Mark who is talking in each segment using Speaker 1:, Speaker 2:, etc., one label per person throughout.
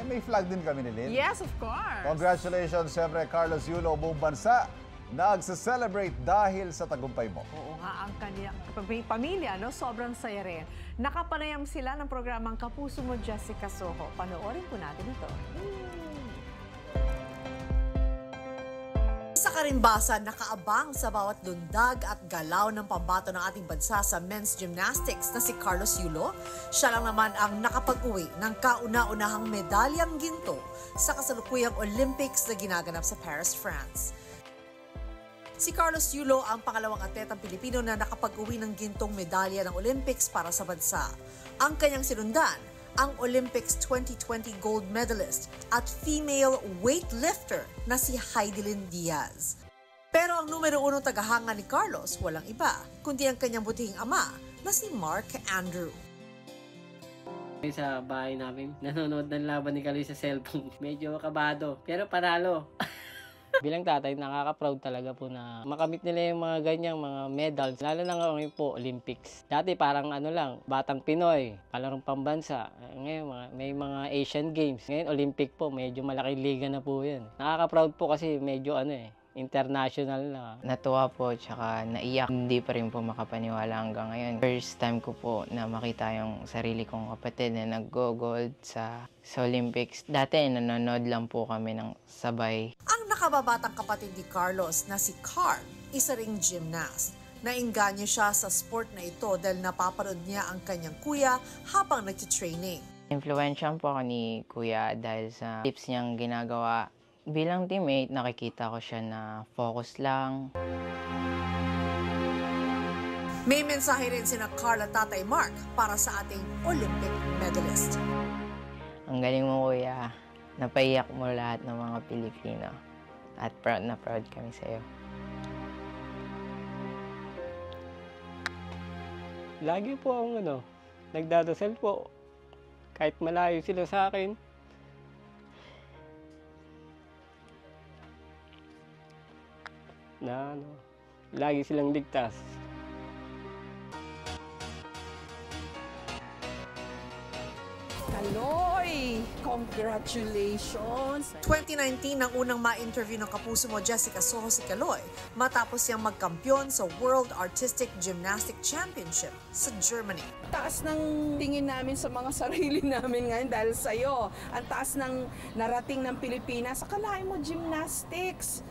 Speaker 1: may flag din kami ni Lynn.
Speaker 2: Yes, of course.
Speaker 1: Congratulations, siyempre, Carlos Yulo, buong bansa. Nagsa-celebrate dahil sa tagumpay mo.
Speaker 2: Oo nga, ang kanyang pamilya, no? Sobrang saya rin. Nakapanayam sila ng programang Kapuso Mo, Jessica Soho. Panoorin po natin ito.
Speaker 3: Sa karimbasan, nakaabang sa bawat lundag at galaw ng pambato ng ating bansa sa men's gymnastics na si Carlos Yulo. Siya lang naman ang nakapag-uwi ng kauna-unahang medalyang ginto sa kasalukuyang Olympics na ginaganap sa Paris, France. Si Carlos Yulo ang pangalawang atletang Pilipino na nakapag-uwi ng gintong medalya ng Olympics para sa bansa. Ang kanyang sinundan, ang Olympics 2020 gold medalist at female weightlifter na si Heidelin Diaz. Pero ang numero 1 tagahanga ni Carlos walang iba, kundi ang kanyang butihing ama na si Mark Andrew.
Speaker 4: Sa bahay namin, nanonood ng laban ni Kaloy sa cellphone. Medyo kabado, pero panalo. Bilang tatay, nakaka-proud talaga po na makamit nila yung mga ganyang mga medals. Lalo na ngayon po, Olympics. Dati parang ano lang, batang Pinoy, palarong pambansa. Ngayon, may mga Asian Games. Ngayon, Olympic po, medyo malaking liga na po yan. Nakaka-proud po kasi medyo international na.
Speaker 5: Natuwa po, tsaka naiyak. Hindi pa rin po makapaniwala hanggang ngayon. First time ko po na makita yung sarili kong kapatid na nag-gold sa Olympics. Dati, nanonood lang po kami ng sabay.
Speaker 3: Ang nakababatang kapatid ni Carlos na si Carl, isa ring gymnast. Nainganyo siya sa sport na ito dahil napapanood niya ang kanyang kuya habang nagtitraining.
Speaker 5: Influensya po ako ni Kuya dahil sa tips niyang ginagawa. Bilang teammate, nakikita ko siya na focus lang.
Speaker 3: May mensahe rin sina Carl at Tatay Mark para sa ating Olympic medalist.
Speaker 5: Ang galing mo, Kuya. Napaiyak mo lahat ng mga Pilipino. At proud na proud kami sa'yo.
Speaker 4: Lagi po akong nagdadasal po. Kahit malayo sila sa akin. Na lagi silang ligtas.
Speaker 2: Kaloy! Congratulations!
Speaker 3: 2019 nang unang ma-interview ng Kapuso Mo, Jessica Soho si Kaloy matapos siyang magkampiyon sa World Artistic Gymnastic Championship sa Germany.
Speaker 6: Taas ng tingin namin sa mga sarili namin ngayon dahil sa'yo. Ang taas ng narating ng Pilipinas. Akalain mo, gymnastics.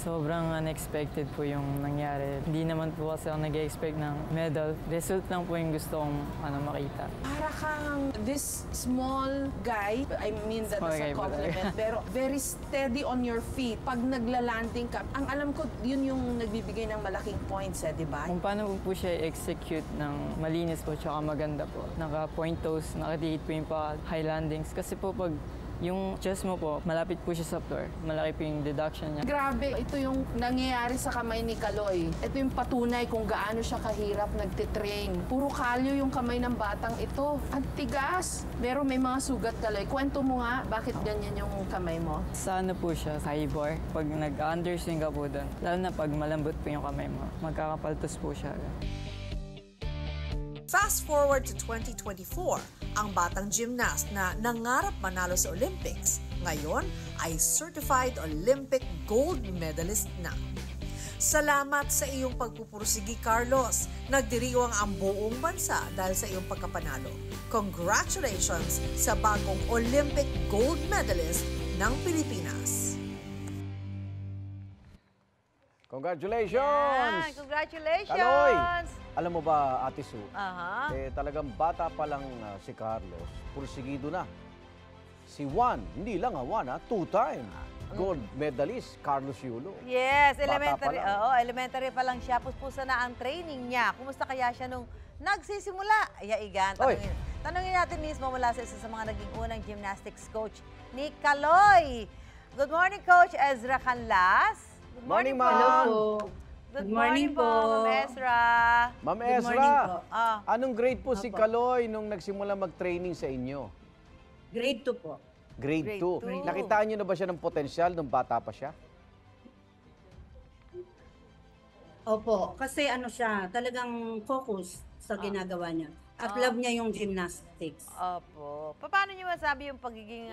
Speaker 7: Sobrang unexpected po yung nangyari. Hindi naman po kasi ako nag-expect ng medal. Result lang po yung gusto kong makita.
Speaker 6: Para kang this small guy, I mean that as a compliment, pero very steady on your feet. Pag nagla-landing ka, ang alam ko, yun yung nagbibigay ng malaking points, di ba?
Speaker 7: Kung paano po siya execute ng malinis po tsaka maganda po. Naka-point toes, naka-date po yung high landings. Kasi po pag yung chest mo po, malapit po siya sa floor. Malaki po yung deduction niya.
Speaker 6: Grabe, ito yung nangyayari sa kamay ni Kaloy. Ito yung patunay kung gaano siya kahirap nagtitrain. Puro kalyo yung kamay ng batang ito. Ang tigas. Pero may mga sugat, Kaloy. Kwento mo nga, bakit ganyan yung kamay mo?
Speaker 7: Sa po siya, sa high bar, pag nag-underswing ka po doon, lalo na pag malambot po yung kamay mo, magkakapaltos po siya.
Speaker 3: Fast forward to 2024, ang batang gymnast na nangarap manalo sa Olympics, ngayon ay certified Olympic gold medalist na. Salamat sa iyong pagpupursigi, Carlos. Nagdiriwang ang buong bansa dahil sa iyong pagkapanalo. Congratulations sa bagong Olympic gold medalist ng Pilipinas.
Speaker 1: Congratulations!
Speaker 8: Yan, congratulations!
Speaker 1: Kaloy! Alam mo ba, Ate Sue,
Speaker 8: Aha.
Speaker 1: talagang bata pa lang si Carlos, pursigido na. Si Juan, hindi lang Juan, two-time gold medalist, Carlos Yulo.
Speaker 8: Yes,
Speaker 1: Bata
Speaker 8: elementary.
Speaker 1: pa lang.
Speaker 8: Oo, elementary pa lang siya. Puspusa na ang training niya. Kumusta kaya siya nung nagsisimula? Igan, tanungin natin mismo mula sa isa sa mga naging unang gymnastics coach ni Kaloy. Good morning, Coach Ezra Canlas. Good morning,
Speaker 1: Ma'am.
Speaker 8: po. Good morning po, Ma'am Ezra.
Speaker 1: Ma'am
Speaker 8: Good
Speaker 1: Ezra,
Speaker 8: morning po.
Speaker 1: anong grade po si Kaloy nung nagsimula mag-training sa inyo?
Speaker 9: Grade 2 po.
Speaker 1: Grade 2.
Speaker 8: Grade 2.
Speaker 1: Nakitaan niyo na ba siya ng potensyal nung bata pa siya?
Speaker 9: Opo, kasi ano siya, talagang focus sa ginagawa niya. At love niya yung gymnastics.
Speaker 8: Opo. Paano niyo masabi yung pagiging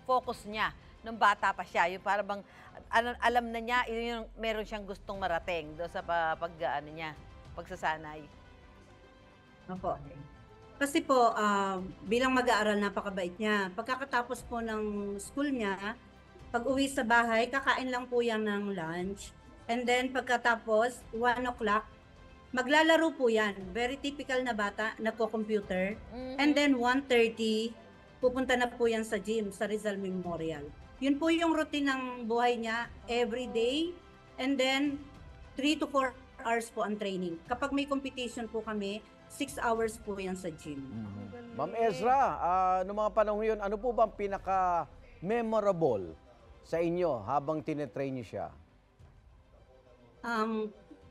Speaker 8: focus niya nung bata pa siya? Yung para bang alam na niya, yung meron siyang gustong marating doon sa pagsasanay.
Speaker 9: Opo. Kasi po, bilang mag-aaral, napakabait niya. Pagkakatapos po ng school niya, pag uwi sa bahay, kakain lang po yan ng lunch. And then pagkatapos, 1 o'clock, maglalaro po yan. Very typical na bata, nagko-computer. And then 1:30, pupunta na po yan sa gym, sa Rizal Memorial. Yun po yung routine ng buhay niya every day. And then 3 to 4 hours po ang training. Kapag may competition po kami, 6 hours po yan sa gym.
Speaker 1: Ma'am Ezra, noong mga panahon yun, ano po bang pinaka-memorable sa inyo habang tinetrain niyo siya?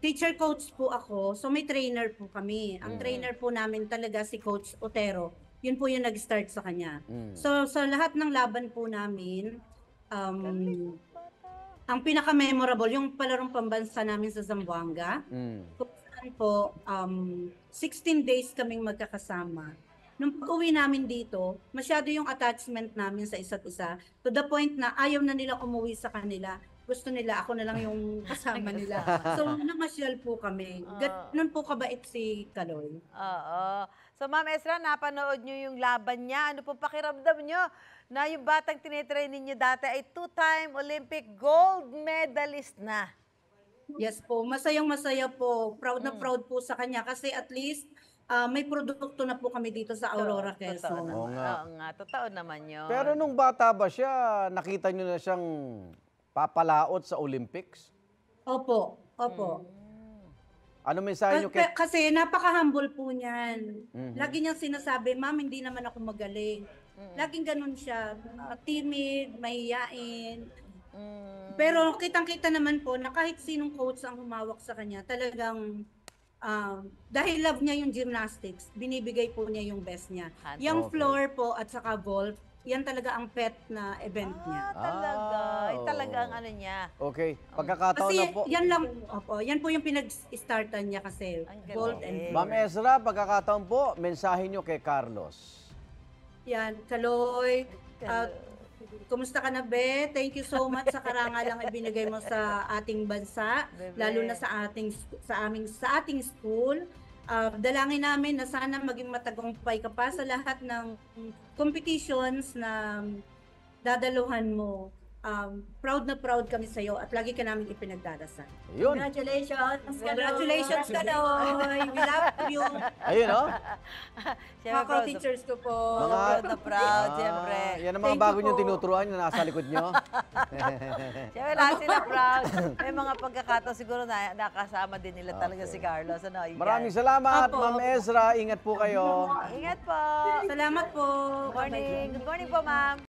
Speaker 9: Teacher coach po ako, so may trainer po kami. Ang trainer po namin talaga si Coach Otero. Yun po yung nag-start sa kanya. So sa lahat ng laban po namin, ang pinaka-memorable, yung palarong pambansa namin sa Zamboanga, kung saan po 16 days kaming magkakasama. Nung pag-uwi namin dito, masyado yung attachment namin sa isa't isa, to the point na ayaw na nila umuwi sa kanila. Gusto nila, ako na lang yung kasama nila. So, namasyal po kami. Ganun po kabait si Kaloy.
Speaker 8: Oo. So, Ma'am Ezra, napanood nyo yung laban niya. Ano po pakiramdam nyo na yung batang tinetrain ninyo dati ay 2-time Olympic gold medalist na?
Speaker 9: Yes po, masayang masaya po. Proud na proud po sa kanya kasi at least may produkto na po kami dito sa Aurora, Quezon.
Speaker 1: Oo nga.
Speaker 8: Oo nga, totoo naman yun.
Speaker 1: Pero nung bata ba siya, nakita niyo na siyang papalaot sa Olympics?
Speaker 9: Opo, opo.
Speaker 1: Ano mensahe niyo kay...
Speaker 9: Kasi napaka-humble po niyan. Lagi niyang sinasabi, Ma'am, hindi naman ako magaling. Laging ganun siya. Timid, mahiyain. Pero kitang-kita naman po na kahit sinong coach ang humawak sa kanya, talagang dahil love niya yung gymnastics, binibigay po niya yung best niya. Yung floor po at saka vault, yan talaga ang pet na event niya.
Speaker 8: Talaga. Talaga ang ano niya.
Speaker 1: Okay, pagkakataon
Speaker 9: Kasi
Speaker 1: na po.
Speaker 9: yan lang, opo, yan po yung pinag-startan niya kasi. Vault and
Speaker 1: Ma'am Ezra, pagkakataon po, mensahe niyo kay Carlos.
Speaker 9: Yan, Kaloy. Kumusta ka na, Be? Thank you so much sa karangalang ibinigay mo sa ating bansa, lalo na sa ating school. Dalangin namin na sana maging matagumpay ka pa sa lahat ng competitions na dadaluhan mo. Proud na proud kami sa iyo at lagi ka namin ipinagdarasal.
Speaker 1: Ayun.
Speaker 9: Congratulations! Congratulations, Kaloy! We love you!
Speaker 1: Ayun, no?
Speaker 9: Mga co-teachers ko po.
Speaker 8: Proud na proud, siyempre.
Speaker 1: Yan ang mga bago niyong tinuturuan na nasa likod niyo.
Speaker 8: Siyempre, lahat sila proud. May mga pagkakataon siguro na nakasama din nila talaga si Carlos. Ano,
Speaker 1: Maraming salamat, Ma'am Ezra. Ingat po kayo.
Speaker 8: Ingat po.
Speaker 9: Salamat po.
Speaker 8: Good morning. Good morning po, Ma'am.